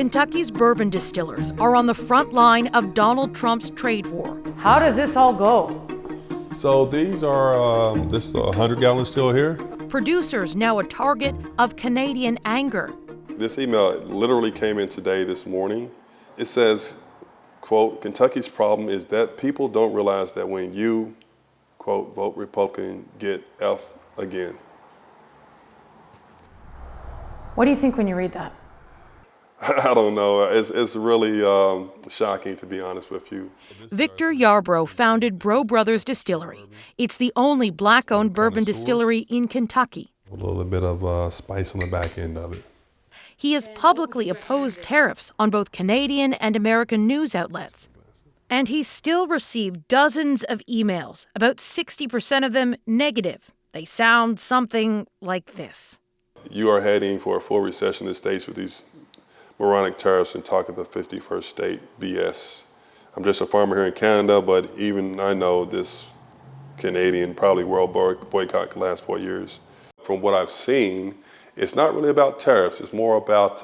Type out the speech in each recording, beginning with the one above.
Kentucky's bourbon distillers are on the front line of Donald Trump's trade war. How does this all go? So these are, this is a 100-gallon still here. Producers now a target of Canadian anger. This email literally came in today, this morning. It says, quote, Kentucky's problem is that people don't realize that when you, quote, vote Republican, get F again. What do you think when you read that? I don't know. It's really shocking, to be honest with you. Victor Yarbrough founded Bro Brothers Distillery. It's the only black-owned bourbon distillery in Kentucky. A little bit of spice on the back end of it. He has publicly opposed tariffs on both Canadian and American news outlets. And he's still received dozens of emails, about 60% of them negative. They sound something like this. You are heading for a full recession in the States with these moronic tariffs and talk of the 51st state BS. I'm just a farmer here in Canada, but even I know this Canadian, probably world boycott could last 4 years. From what I've seen, it's not really about tariffs. It's more about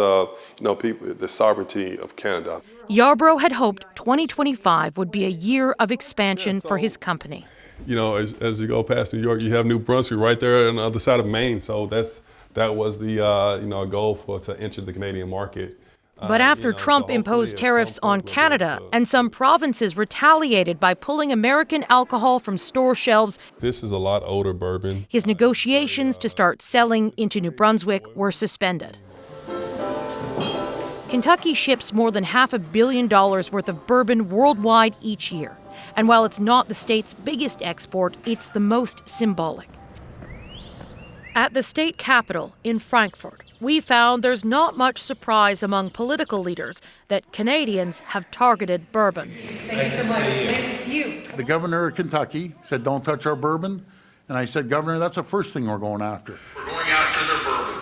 people, the sovereignty of Canada. Yarbrough had hoped 2025 would be a year of expansion for his company. You know, as you go past New York, you have New Brunswick right there on the other side of Maine. So that was the goal to enter the Canadian market. But after Trump imposed tariffs on Canada and some provinces retaliated by pulling American alcohol from store shelves, this is a lot older bourbon. His negotiations to start selling into New Brunswick were suspended. Kentucky ships more than $500 million worth of bourbon worldwide each year. And while it's not the state's biggest export, it's the most symbolic. At the state capitol in Frankfort, we found there's not much surprise among political leaders that Canadians have targeted bourbon. Thank you so much. Nice to see you. The governor of Kentucky said, don't touch our bourbon. And I said, Governor, that's the first thing we're going after. We're going after their bourbon.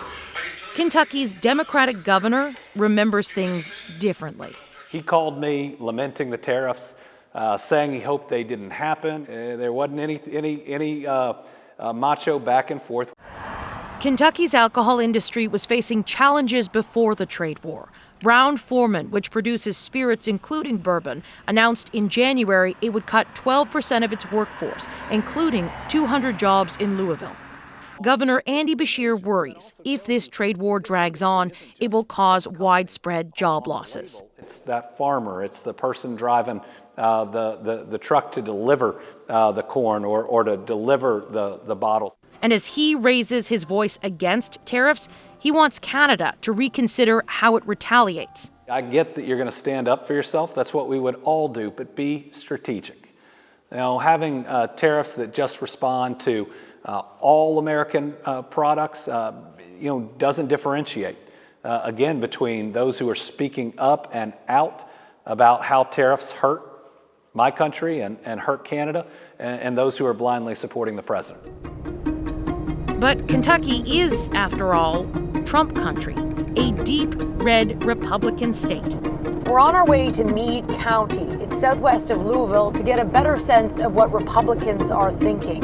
Kentucky's Democratic governor remembers things differently. He called me lamenting the tariffs, saying he hoped they didn't happen. There wasn't any macho back and forth. Kentucky's alcohol industry was facing challenges before the trade war. Brown-Forman, which produces spirits including bourbon, announced in January it would cut 12% of its workforce, including 200 jobs in Louisville. Governor Andy Beshear worries if this trade war drags on, it will cause widespread job losses. It's that farmer, it's the person driving the truck to deliver the corn or to deliver the bottles. And as he raises his voice against tariffs, he wants Canada to reconsider how it retaliates. I get that you're going to stand up for yourself. That's what we would all do, but be strategic. You know, having tariffs that just respond to all American products, doesn't differentiate, again, between those who are speaking up and out about how tariffs hurt my country and hurt Canada, and those who are blindly supporting the president. But Kentucky is, after all, Trump country, a deep red Republican state. We're on our way to Meade County. It's southwest of Louisville to get a better sense of what Republicans are thinking.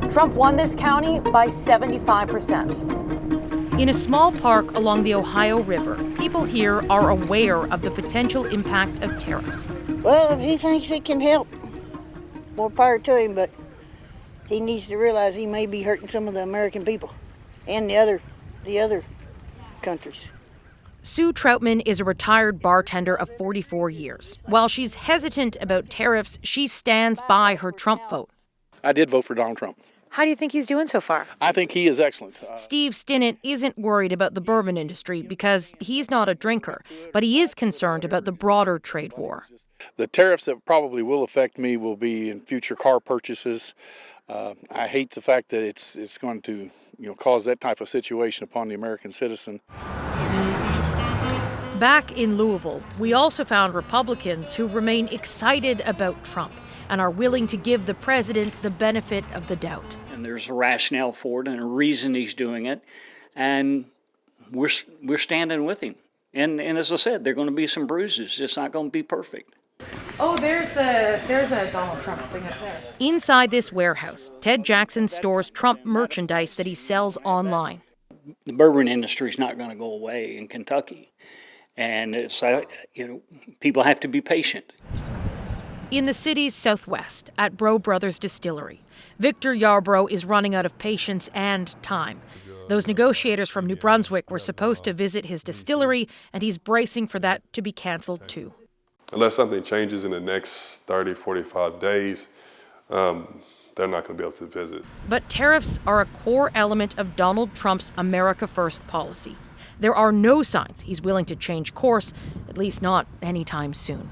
Trump won this county by 75%. In a small park along the Ohio River, people here are aware of the potential impact of tariffs. Well, if he thinks it can help, more power to him, but he needs to realize he may be hurting some of the American people and the other countries. Sue Troutman is a retired bartender of 44 years. While she's hesitant about tariffs, she stands by her Trump vote. I did vote for Donald Trump. How do you think he's doing so far? I think he is excellent. Steve Stinnett isn't worried about the bourbon industry because he's not a drinker, but he is concerned about the broader trade war. The tariffs that probably will affect me will be in future car purchases. I hate the fact that it's going to cause that type of situation upon the American citizen. Back in Louisville, we also found Republicans who remain excited about Trump and are willing to give the president the benefit of the doubt. And there's a rationale for it and a reason he's doing it. And we're standing with him. And as I said, there are going to be some bruises. It's not going to be perfect. Oh, there's a Donald Trump thing up there. Inside this warehouse, Ted Jackson stores Trump merchandise that he sells online. The bourbon industry is not going to go away in Kentucky. And it's, people have to be patient. In the city's southwest, at Bro Brothers Distillery, Victor Yarbrough is running out of patience and time. Those negotiators from New Brunswick were supposed to visit his distillery, and he's bracing for that to be canceled too. Unless something changes in the next 30, 45 days, they're not going to be able to visit. But tariffs are a core element of Donald Trump's America First policy. There are no signs he's willing to change course, at least not anytime soon.